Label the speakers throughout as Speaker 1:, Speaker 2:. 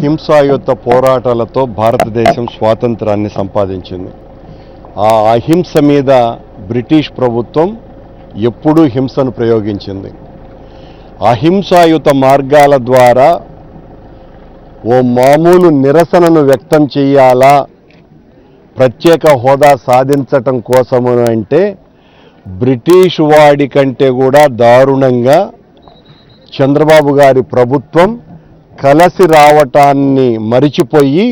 Speaker 1: హింసాయుత పోరాటాలతో భారతదేశం స్వాతంత్రాన్ని సంపాదించింది. ఆ అహింస మీద బ్రిటిష్ ప్రభుత్వం ఎప్పుడూ హింసను ప్రయోగించింది. అహింసాయుత మార్గాల ద్వారా ఓ మామూలు నిరసనను వ్యక్తం చేయాలా, ప్రత్యేక హోదా సాధించటం కోసము అంటే బ్రిటిష్ వాడి కంటే కూడా దారుణంగా చంద్రబాబు గారి ప్రభుత్వం కలసి రావటాన్ని మరిచిపోయి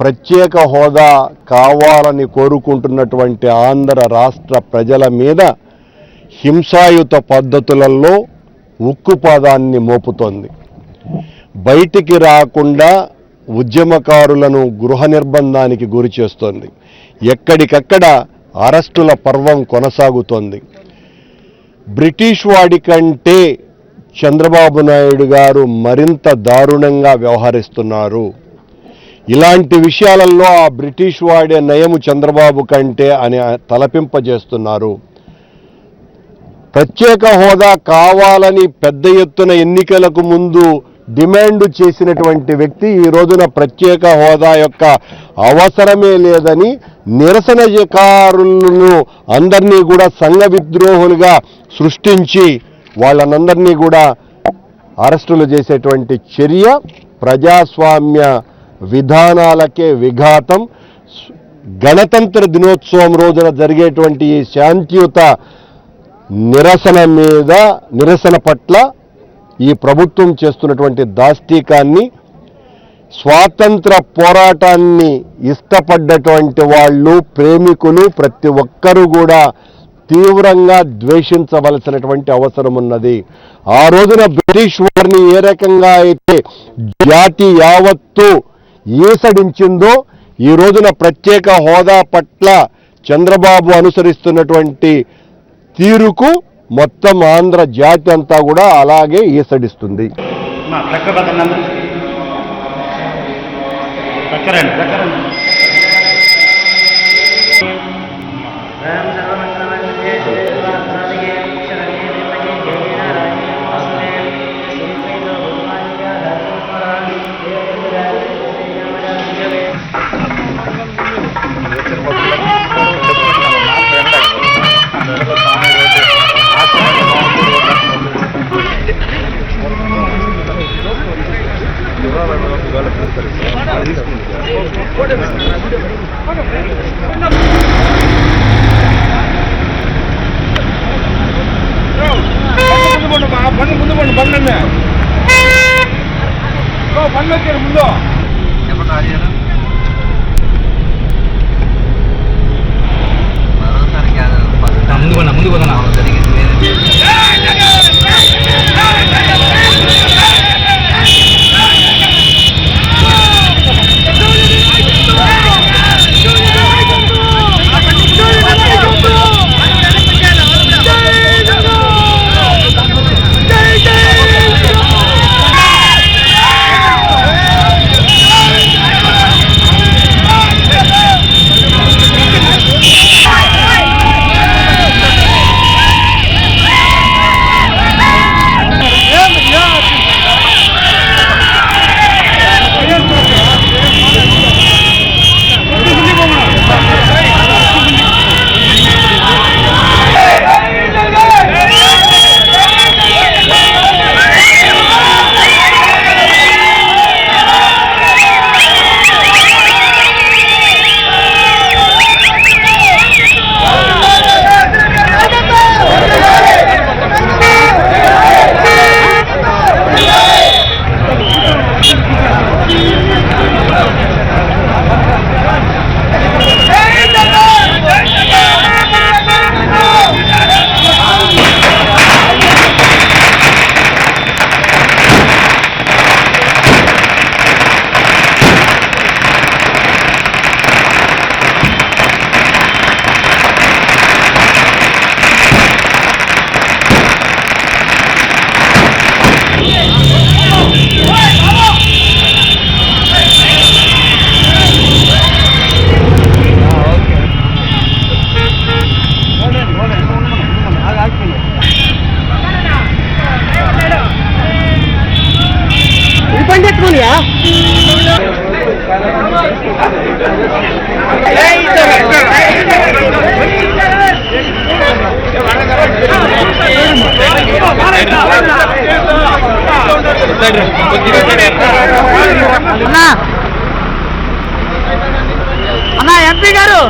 Speaker 1: ప్రత్యేక హోదా కావాలని కోరుకుంటున్నటువంటి ఆంధ్ర రాష్ట్ర ప్రజల మీద హింసాయుత పద్ధతులలో ఉక్కుపాదాన్ని మోపుతోంది. బయటికి రాకుండా ఉద్యమకారులను గృహ నిర్బంధానికి గురి చేస్తోంది. ఎక్కడికక్కడ అరెస్టుల పర్వం కొనసాగుతోంది. బ్రిటిష్ వాడి కంటే చంద్రబాబు నాయుడు గారు మరింత దారుణంగా వ్యవహరిస్తున్నారు. ఇలాంటి విషయాలలో ఆ బ్రిటిష్ వాడే నయము చంద్రబాబు కంటే అని తలపింపజేస్తున్నారు. ప్రత్యేక హోదా కావాలని పెద్ద ఎత్తున ఎన్నికలకు ముందు డిమాండ్ చేసినటువంటి వ్యక్తి ఈ రోజున ప్రత్యేక హోదా యొక్క అవసరమే లేదని నిరసనకారులను అందరినీ కూడా సంఘ విద్రోహులుగా సృష్టించి వాళ్ళనందరినీ కూడా అరెస్టులు చేసేటువంటి చర్య ప్రజాస్వామ్య విధానాలకే విఘాతం. గణతంత్ర దినోత్సవం రోజున జరిగేటువంటి ఈ శాంతియుత నిరసన పట్ల ఈ ప్రభుత్వం చేస్తున్నటువంటి దాష్టీకాన్ని, స్వాతంత్ర పోరాటాన్ని ఇష్టపడ్డటువంటి వాళ్ళు, ప్రేమికులు ప్రతి ఒక్కరూ కూడా తీవ్రంగా ద్వేషించవలసినటువంటి అవసరం ఉన్నది. ఆ రోజున బ్రిటిష్ వారిని ఏ రకంగా అయితే జాతి యావత్తు ఈసడించిందో ఈ రోజున ప్రత్యేక హోదా పట్ల చంద్రబాబు అనుసరిస్తున్నటువంటి తీరుకు మొత్తం ఆంధ్ర జాతి అంతా కూడా అలాగే ఈసడిస్తుంది.
Speaker 2: అన్నా ఎంపీ గారు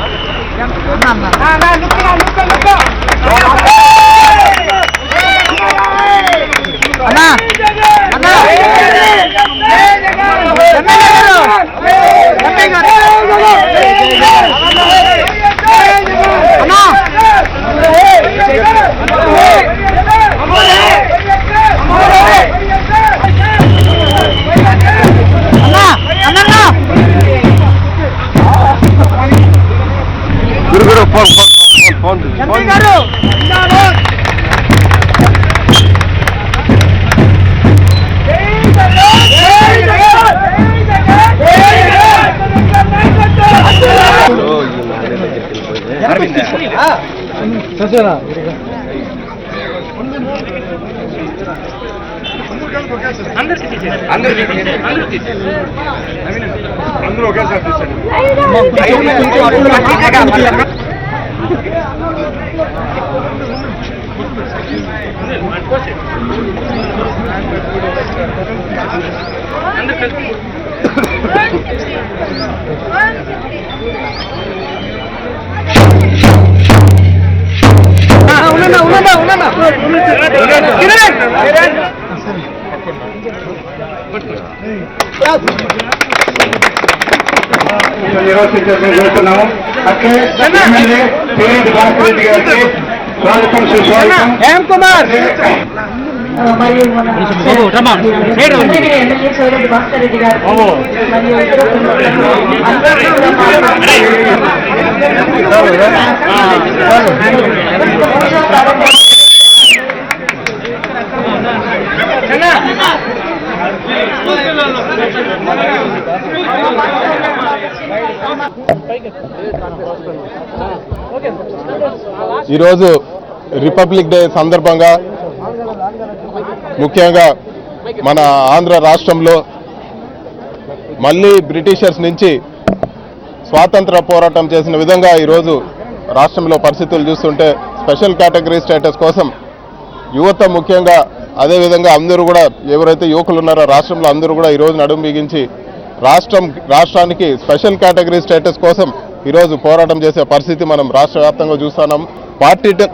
Speaker 2: అన్నా అన్నా ఎంపీ గారు
Speaker 3: అందరూ ఒకేసారి తీసండి. నిర్వహిస్తున్నాము. అట్లే ఎమ్మెల్యే పేరెంట్ భాస్కర్ రెడ్డి గారికి స్వాగతం సుస్వాగతం.
Speaker 4: మరియు ఎమ్మెల్యే సోదరుడు భాస్కర్ రెడ్డి గారు మరియు
Speaker 1: ఈరోజు రిపబ్లిక్ డే సందర్భంగా ముఖ్యంగా మన ఆంధ్ర రాష్ట్రంలో మళ్ళీ బ్రిటిషర్స్ నుంచి స్వాతంత్ర పోరాటం చేసిన విధంగా ఈరోజు రాష్ట్రంలో పరిస్థితులు చూస్తుంటే స్పెషల్ కేటగిరీ స్టేటస్ కోసం యువత ముఖ్యంగా అదేవిధంగా అందరూ కూడా ఎవరైతే యువకులు ఉన్నారో రాష్ట్రంలో అందరూ కూడా ఈరోజు నడుము బిగించి రాష్ట్రానికి స్పెషల్ కేటగిరీ స్టేటస్ కోసం ఈరోజు పోరాటం చేసే పరిస్థితి మనం రాష్ట్ర వ్యాప్తంగా చూస్తున్నాం.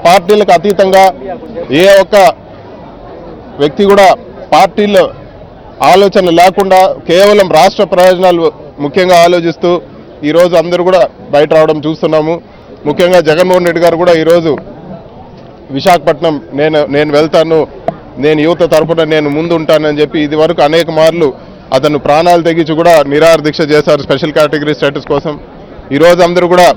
Speaker 1: పార్టీలకు అతీతంగా ఏ ఒక్క వ్యక్తి కూడా పార్టీలో ఆలోచన లేకుండా కేవలం రాష్ట్ర ప్రయోజనాలు ముఖ్యంగా ఆలోచిస్తూ ఈరోజు అందరూ కూడా బయట రావడం చూస్తున్నాము. ముఖ్యంగా జగన్మోహన్ రెడ్డి గారు కూడా ఈరోజు విశాఖపట్నం నేను వెళ్తాను, నేను యువత తరపున నేను ముందు ఉంటానని చెప్పి ఇది వరకు అనేక మార్లు అతను ప్రాణాలు తెగించి కూడా నిరాహార దీక్ష చేశారు స్పెషల్ కేటగిరీ స్టేటస్ కోసం. ఈరోజు అందరూ కూడా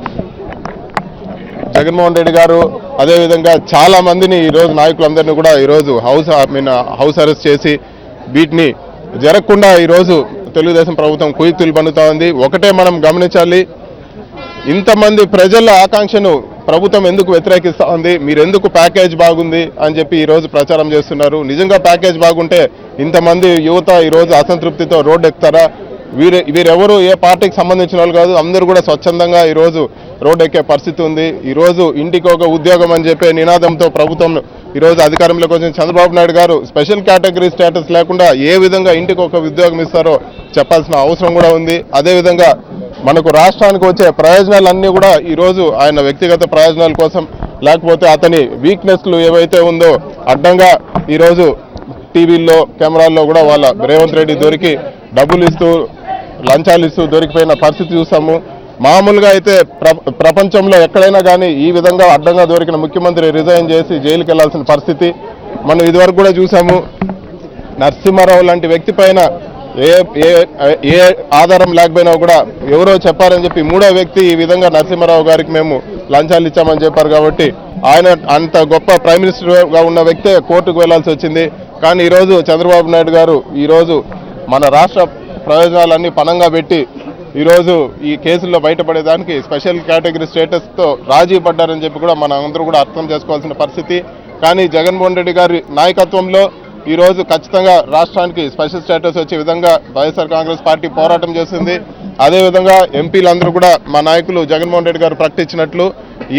Speaker 1: జగన్మోహన్ రెడ్డి గారు అదేవిధంగా చాలా మందిని ఈరోజు నాయకులందరినీ కూడా ఈరోజు హౌస్ అరెస్ట్ చేసి వీటిని జరగకుండా ఈరోజు తెలుగుదేశం ప్రభుత్వం కుయుక్తులు పన్నుతా ఉంది. ఒకటే మనం గమనించాలి, ఇంతమంది ప్రజల ఆకాంక్షను ప్రభుత్వం ఎందుకు వ్యతిరేకిస్తూ ఉంది, మీరెందుకు ప్యాకేజ్ బాగుంది అని చెప్పి ఈరోజు ప్రచారం చేస్తున్నారు. నిజంగా ప్యాకేజ్ బాగుంటే ఇంతమంది యువత ఈరోజు అసంతృప్తితో రోడ్డు ఎక్కుతారా? వీరెవరు ఏ పార్టీకి సంబంధించిన వాళ్ళు కాదు, అందరూ కూడా స్వచ్ఛందంగా ఈరోజు రోడ్డు ఎక్కే పరిస్థితి ఉంది. ఈరోజు ఇంటికి ఒక ఉద్యోగం అని చెప్పే నినాదంతో ప్రభుత్వం ఈరోజు అధికారంలోకి వచ్చిన చంద్రబాబు నాయుడు గారు స్పెషల్ కేటగిరీ స్టేటస్ లేకుండా ఏ విధంగా ఇంటికి ఒక ఉద్యోగం ఇస్తారో చెప్పాల్సిన అవసరం కూడా ఉంది. అదేవిధంగా మనకు రాష్ట్రానికి వచ్చే ప్రయోజనాలన్నీ కూడా ఈరోజు ఆయన వ్యక్తిగత ప్రయోజనాల కోసం లేకపోతే అతని వీక్నెస్లు ఏవైతే ఉందో అడ్డంగా ఈరోజు టీవీల్లో కెమెరాల్లో కూడా వాళ్ళ రేవంత్ రెడ్డి దొరికి డబ్బులు ఇస్తూ లంచాలు ఇస్తూ దొరికిపోయిన పరిస్థితి చూసాము. మామూలుగా అయితే ప్రపంచంలో ఎక్కడైనా కానీ ఈ విధంగా అడ్డంగా దొరికిన ముఖ్యమంత్రి రిజైన్ చేసి జైలుకి వెళ్లాల్సిన పరిస్థితి మనం ఇదివరకు కూడా చూసాము. నరసింహారావు లాంటి వ్యక్తి పైన ఏ ఆధారం లేకపోయినా కూడా ఎవరో చెప్పారని చెప్పి మూడో వ్యక్తి ఈ విధంగా నరసింహారావు గారికి మేము లంచాలు ఇచ్చామని చెప్పారు. కాబట్టి ఆయన అంత గొప్ప ప్రైమ్ మినిస్టర్గా ఉన్న వ్యక్తే కోర్టుకు వెళ్లాల్సి వచ్చింది. కానీ ఈరోజు చంద్రబాబు నాయుడు గారు ఈరోజు మన రాష్ట్ర ప్రయోజనాలన్నీ పణంగా పెట్టి ఈరోజు ఈ కేసుల్లో బయటపడేదానికి స్పెషల్ కేటగిరీ స్టేటస్తో రాజీ పడ్డారని చెప్పి కూడా మనం అందరూ కూడా అర్థం చేసుకోవాల్సిన పరిస్థితి. కానీ జగన్మోహన్ రెడ్డి గారి నాయకత్వంలో ఈరోజు ఖచ్చితంగా రాష్ట్రానికి స్పెషల్ స్టేటస్ వచ్చే విధంగా వైఎస్ఆర్ కాంగ్రెస్ పార్టీ పోరాటం చేస్తుంది. అదేవిధంగా ఎంపీలందరూ కూడా మా నాయకులు జగన్మోహన్ రెడ్డి గారు ప్రకటించినట్లు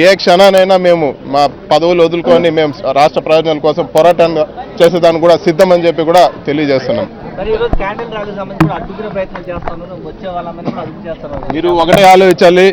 Speaker 1: ఏ క్షణానైనా మేము మా పదవులు వదులుకొని మేము రాష్ట్ర ప్రయోజనాల కోసం పోరాటం చేసేదానికి కూడా సిద్ధమని చెప్పి కూడా తెలియజేస్తున్నాం.
Speaker 2: మరి ఈ రోజు క్యాండిల్ ర్యాలీ సంబంధించి కూడా అడ్డుకునే ప్రయత్నం చేస్తాను, వచ్చే వాళ్ళందరినీ కూడా అదుపు చేస్తారు.
Speaker 1: మీరు ఒకటే ఆలోచించాలి,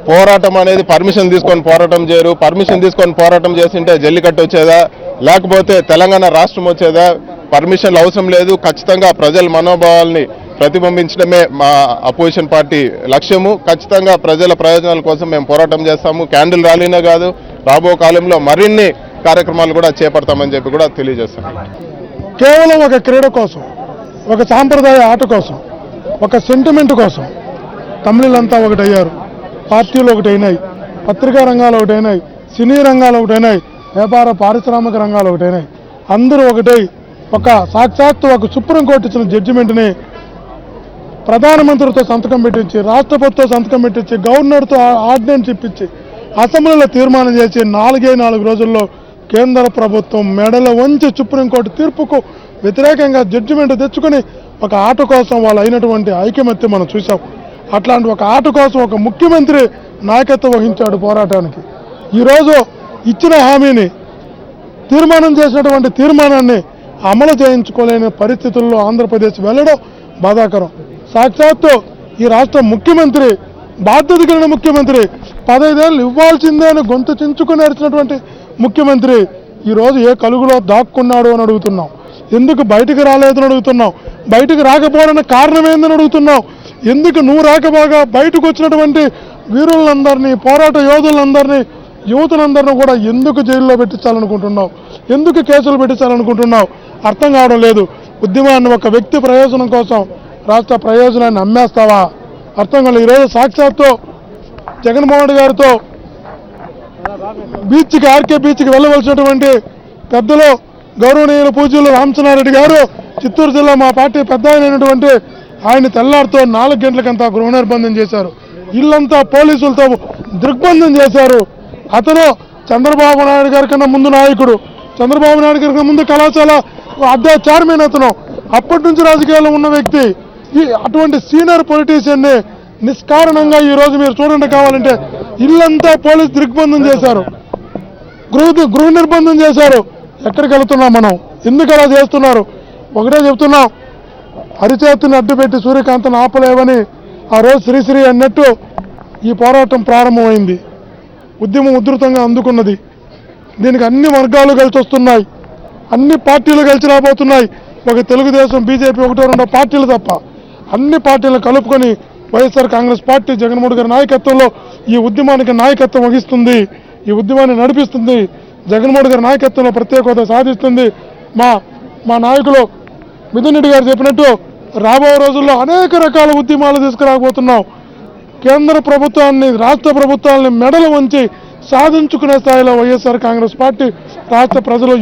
Speaker 1: పోరాటం అనేది పర్మిషన్ తీసుకొని పోరాటం చేయరు. పర్మిషన్ తీసుకొని పోరాటం చేసింటే జల్లికట్టు వచ్చేదా, లేకపోతే తెలంగాణ రాష్ట్రం వచ్చేదా? పర్మిషన్లు అవసరం లేదు. ఖచ్చితంగా ప్రజల మనోభావాల్ని ప్రతిబింబించడమే మా అపోజిషన్ పార్టీ లక్ష్యము. ఖచ్చితంగా ప్రజల ప్రయోజనాల కోసం మేము పోరాటం చేస్తాము. క్యాండిల్ ర్యాలీనే కాదు, రాబో కాలంలో మరిన్ని కార్యక్రమాలు కూడా చేపడతామని చెప్పి కూడా తెలియజేస్తున్నాం.
Speaker 5: కేవలం ఒక క్రీడ కోసం, ఒక సాంప్రదాయ ఆట కోసం, ఒక సెంటిమెంట్ కోసం తమిళంతా ఒకటయ్యారు. పార్టీలు ఒకటైనాయి, పత్రికా రంగాలు ఒకటైనాయి, సినీ రంగాలు ఒకటైనాయి, వ్యాపార పారిశ్రామిక రంగాలు ఒకటైనాయి. అందరూ ఒకటై ఒక సాక్షాత్తు ఒక సుప్రీంకోర్టు ఇచ్చిన జడ్జిమెంట్ని ప్రధానమంత్రితో సంతకం పెట్టించి, రాష్ట్రపతితో సంతకం పెట్టించి, గవర్నర్తో ఆర్డినెన్స్ ఇప్పించి, అసెంబ్లీలో తీర్మానం చేసి 4 రోజుల్లో కేంద్ర ప్రభుత్వం మెడల వంచి సుప్రీంకోర్టు తీర్పుకు వ్యతిరేకంగా జడ్జిమెంట్ తెచ్చుకుని ఒక ఆట కోసం వాళ్ళు అయినటువంటి ఐకమత్యం మనం చూసాం. అట్లాంటి ఒక ఆట కోసం ఒక ముఖ్యమంత్రి నాయకత్వం వహించాడు పోరాటానికి. ఈరోజు ఇచ్చిన హామీని, తీర్మానం చేసినటువంటి తీర్మానాన్ని అమలు చేయించుకోలేని పరిస్థితుల్లో ఆంధ్రప్రదేశ్ వెళ్ళడం బాధాకరం. సాక్షాత్తు ఈ రాష్ట్ర ముఖ్యమంత్రి, బాధ్యత కలిగిన ముఖ్యమంత్రి, 15 ఏళ్ళు ఇవ్వాల్సిందే అని గొంతు చించుకుని నడిచినటువంటి ముఖ్యమంత్రి ఈరోజు ఏ కలుగులో దాక్కున్నాడు అని అడుగుతున్నాం. ఎందుకు బయటకు రాలేదని అడుగుతున్నాం. బయటకు రాకపోవడానికి కారణం ఏందని అడుగుతున్నాం. ఎందుకు నువ్వు రాకపోగా బయటకు వచ్చినటువంటి వీరులందరినీ, పోరాట యోధులందరినీ, యువతులందరినీ కూడా ఎందుకు జైల్లో పెట్టించాలనుకుంటున్నావు? ఎందుకు కేసులు పెట్టించాలనుకుంటున్నావు? అర్థం కావడం లేదు. ఉద్యమాన్ని ఒక వ్యక్తి ప్రయోజనం కోసం రాష్ట్ర ప్రయోజనాన్ని అమ్మేస్తావా? అర్థం కాలేదు. ఈరోజు సాక్షాత్తు జగన్మోహన్ రెడ్డి గారితో బీచ్కి, ఆర్కే బీచ్కి వెళ్ళవలసినటువంటి పెద్దలు గౌరవనీయులు పూజ్యులు రామచంద్రారెడ్డి గారు, చిత్తూరు జిల్లా మా పార్టీ పెద్ద అయినటువంటి ఆయన తెల్లారితో 4 గంటలకంతా గృహ నిర్బంధం చేశారు. ఇల్లంతా పోలీసులతో దిగ్బంధం చేశారు. అతను చంద్రబాబు నాయుడు గారి కన్నా ముందు నాయకుడు, చంద్రబాబు నాయుడు గారి కన్నా ముందు కళాశాల అధ్యక్ష చైర్మన్ అతను. అప్పటి నుంచి రాజకీయాల్లో ఉన్న వ్యక్తి. అటువంటి సీనియర్ పొలిటీషియన్ని నిష్కారణంగా ఈరోజు మీరు చూడండి, కావాలంటే ఇల్లంతా పోలీసు దిగ్బంధం చేశారు, గృహ నిర్బంధం చేశారు. ఎక్కడికి వెళుతున్నాం మనం? ఎందుకు అలా చేస్తున్నారు? ఒకటే చెప్తున్నాం, అరిచేతిని అడ్డుపెట్టి సూర్యకాంతను ఆపలేవని ఆ రోజు శ్రీశ్రీ అన్నట్టు ఈ పోరాటం ప్రారంభమైంది. ఉద్యమం ఉధృతంగా అందుకున్నది. దీనికి అన్ని వర్గాలు కలిసి వస్తున్నాయి, అన్ని పార్టీలు కలిసి రాబోతున్నాయి. ఒక తెలుగుదేశం, బీజేపీ 1-2 పార్టీలు తప్ప అన్ని పార్టీలను కలుపుకొని వైఎస్ఆర్ కాంగ్రెస్ పార్టీ జగన్మోహన్ గారి నాయకత్వంలో ఈ ఉద్యమానికి నాయకత్వం వహిస్తుంది, ఈ ఉద్యమాన్ని నడిపిస్తుంది. జగన్మోహన్ గారి నాయకత్వంలో ప్రత్యేక హోదా సాధిస్తుంది. మా నాయకులు మిథున్ రెడ్డి గారు చెప్పినట్టు రాబో రోజుల్లో అనేక రకాల ఉద్యమాలు తీసుకురాబోతున్నాం. కేంద్ర ప్రభుత్వాన్ని, రాష్ట్ర ప్రభుత్వాన్ని మెడలు వంచి సాధించుకునే స్థాయిలో వైఎస్ఆర్ కాంగ్రెస్ పార్టీ రాష్ట్ర ప్రజలు